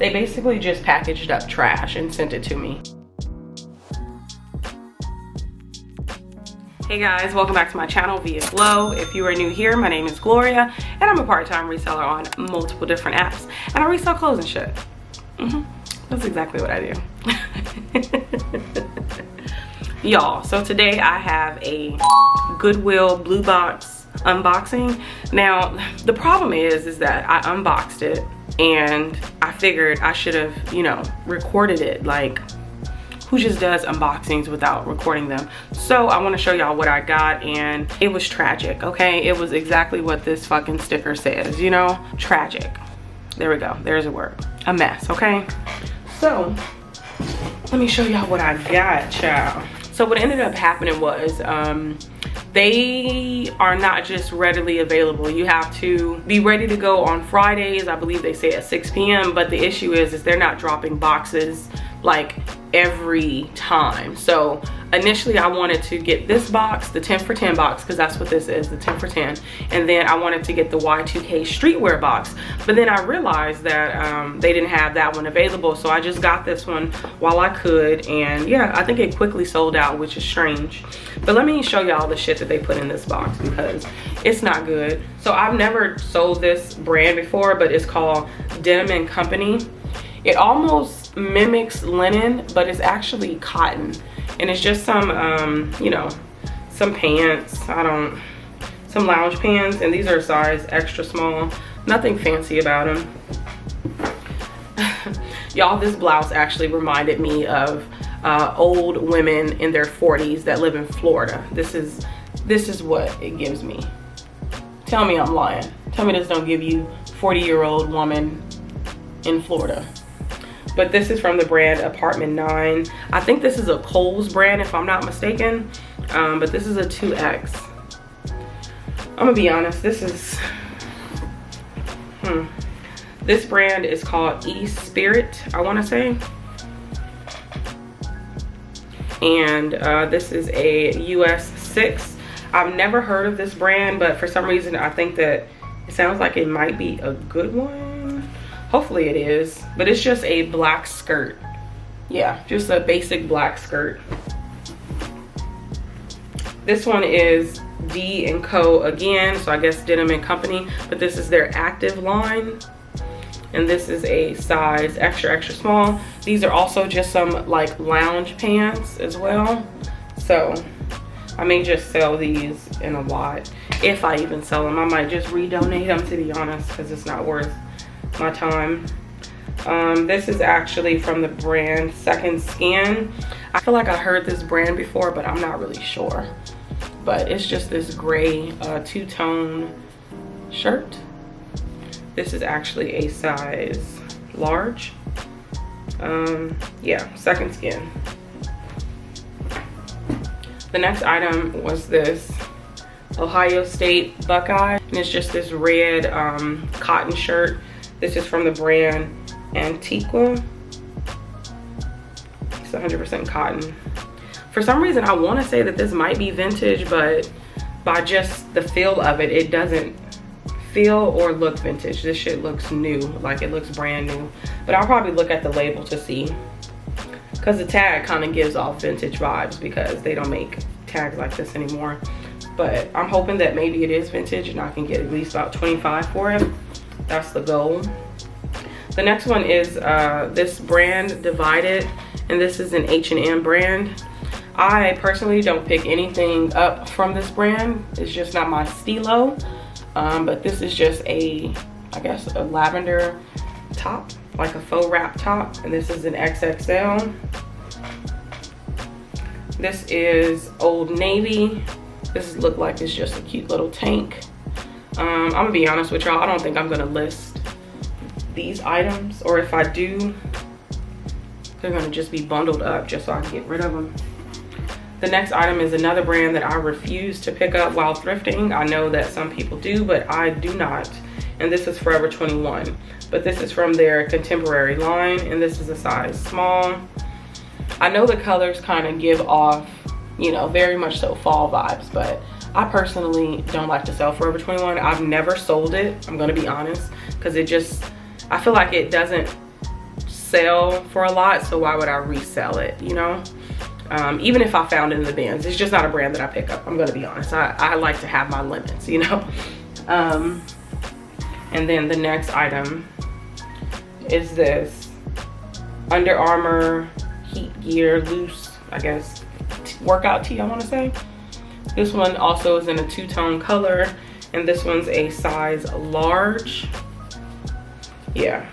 They basically just packaged up trash and sent it to me. Hey guys, welcome back to my channel, Viaglo. If you are new here, my name is Gloria, and I'm a part-time reseller on multiple different apps, and I resell clothes and shit. That's exactly what I do. Y'all, so today I have a Goodwill blue box unboxing. Now, the problem is that I unboxed it, and I figured I should have, you know, recorded it. Like, who just does unboxings without recording them? So I want to show y'all what I got, and it was tragic, okay? It was exactly what this fucking sticker says, you know? Tragic. There we go. There's a word. A mess, okay? So let me show y'all what I got, child. So what ended up happening was they are not just readily available. You have to be ready to go on Fridays. I believe they say at 6 p.m. But the issue is they're not dropping boxes like every time. So initially I wanted to get this box, the 10 for 10 box, because that's what this is, the 10 for 10. And then I wanted to get the Y2K streetwear box. But then I realized that they didn't have that one available. So I just got this one while I could. And yeah, I think it quickly sold out, which is strange. But let me show y'all the shit that they put in this box because it's not good. So I've never sold this brand before, but it's called Denim & Company. It almost mimics linen, but it's actually cotton. And it's just some, you know, some pants. Some lounge pants. And these are size extra small. Nothing fancy about them. Y'all, this blouse actually reminded me of old women in their 40s that live in Florida. This is what it gives me. Tell me I'm lying. Tell me this don't give you 40-year-old woman in Florida. But this is from the brand Apartment 9. I think this is a Kohl's brand if I'm not mistaken. But this is a 2X. I'm gonna be honest, this is, this brand is called E-Spirit, I wanna say. And this is a US 6. I've never heard of this brand, but for some reason I think that it sounds like it might be a good one. Hopefully it is, but it's just a black skirt. Yeah, just a basic black skirt. This one is D & Co again, so I guess Denim & Company, but this is their active line. And this is a size extra, extra small. These are also just some like lounge pants as well. So I may just sell these in a lot. If I even sell them, I might just redonate them, to be honest, because it's not worth my time. This is actually from the brand Second Skin. I feel like I heard this brand before, but I'm not really sure. But it's just this gray two-tone shirt. This is actually a size large. Yeah, Second Skin. The next item was this Ohio State Buckeye, and it's just this red cotton shirt. This is from the brand Antiqua. It's 100% cotton. For some reason, I want to say that this might be vintage, but by just the feel of it, it doesn't feel or look vintage. This shit looks new, like it looks brand new. But I'll probably look at the label to see, because the tag kind of gives off vintage vibes because they don't make tags like this anymore. But I'm hoping that maybe it is vintage and I can get at least about 25 for it. That's the goal. The next one is this brand Divided, and this is an H&M brand. I personally don't pick anything up from this brand. It's just not my stilo. But this is just a, I guess, a lavender top, like a faux wrap top, and this is an XXL. This is Old Navy. This looks like it's just a cute little tank. I'm gonna be honest with y'all, I don't think I'm gonna list these items, or if I do, they're gonna just be bundled up just so I can get rid of them. The next item is another brand that I refuse to pick up while thrifting. I know that some people do, but I do not. And this is Forever 21. But this is from their contemporary line, and this is a size small. I know the colors kind of give off, you know, very much so fall vibes, but I personally don't like to sell Forever 21. I've never sold it, I'm gonna be honest, because it just, I feel like it doesn't sell for a lot, so why would I resell it, you know? Even if I found it in the bins, it's just not a brand that I pick up. I'm gonna be honest. I like to have my limits, you know? And then the next item is this Under Armour Heat Gear Loose, I guess, workout tee, I wanna say. This one also is in a two-tone color, and this one's a size large. Yeah,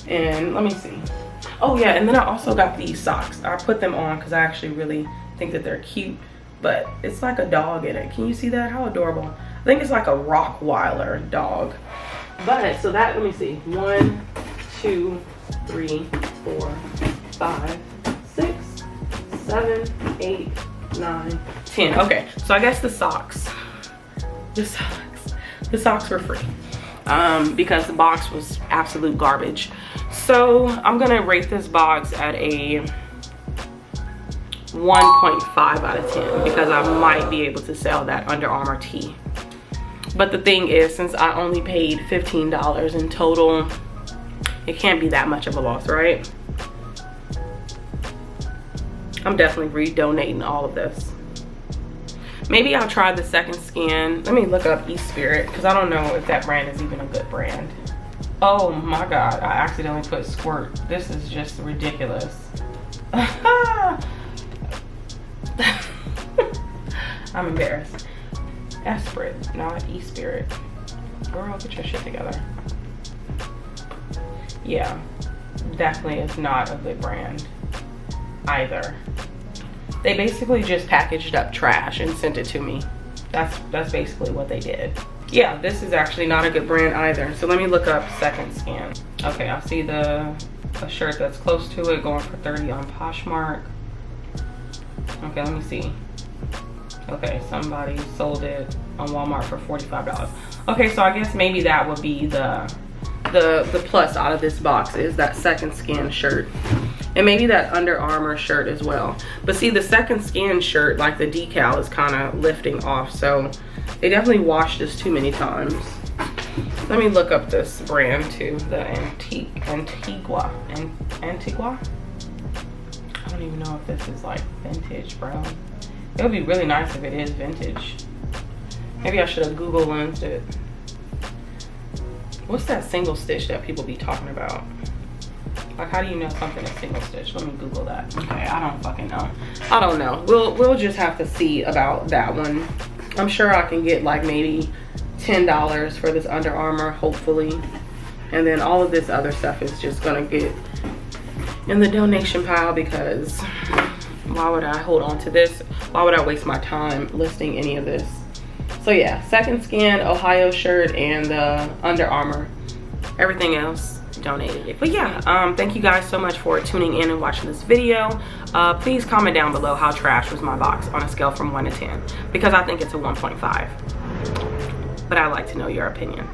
and let me see. Oh yeah, and then I also got these socks. I put them on because I actually really think that they're cute, but it's like a dog in it. Can you see that? How adorable. I think it's like a Rottweiler dog. But, so that, let me see. 1, 2, 3, 4, 5, 6, 7, 8, 9, 10. Okay, so I guess the socks were free because the box was absolute garbage. So I'm gonna rate this box at a 1.5 out of 10 because I might be able to sell that Under Armour tee. But the thing is, since I only paid $15 in total, it can't be that much of a loss, right? I'm definitely redonating all of this. Maybe I'll try the second skin. Let me look up Spirit because I don't know if that brand is even a good brand. Oh my God, I accidentally put Squirt. This is just ridiculous. I'm embarrassed. Esprit, not Spirit. Girl, get your shit together. Yeah, definitely is not a good brand either. They basically just packaged up trash and sent it to me. That's basically what they did. Yeah, this is actually not a good brand either. So let me look up second skin. Okay, I see a shirt that's close to it going for 30 on Poshmark. Okay, let me see. Okay, somebody sold it on Walmart for $45. Okay, so I guess maybe that would be the plus out of this box is that second skin shirt. And maybe that Under Armour shirt as well. But see, the second skin shirt, like the decal is kind of lifting off. So they definitely washed this too many times. Let me look up this brand too. The Antigua. I don't even know if this is like vintage, bro. It would be really nice if it is vintage. Maybe I should have Google lensed it. What's that single stitch that people be talking about? Like, how do you know something is single stitch? Let me Google that. Okay, I don't fucking know. I don't know. We'll just have to see about that one. I'm sure I can get like maybe $10 for this Under Armour, hopefully. And then all of this other stuff is just gonna get in the donation pile because why would I hold on to this? Why would I waste my time listing any of this? So yeah, second skin, Ohio shirt, and the Under Armour. Everything else donated it. But yeah, thank you guys so much for tuning in and watching this video. Please comment down below how trash was my box on a scale from 1 to 10 because I think it's a 1.5. But I'd like to know your opinion.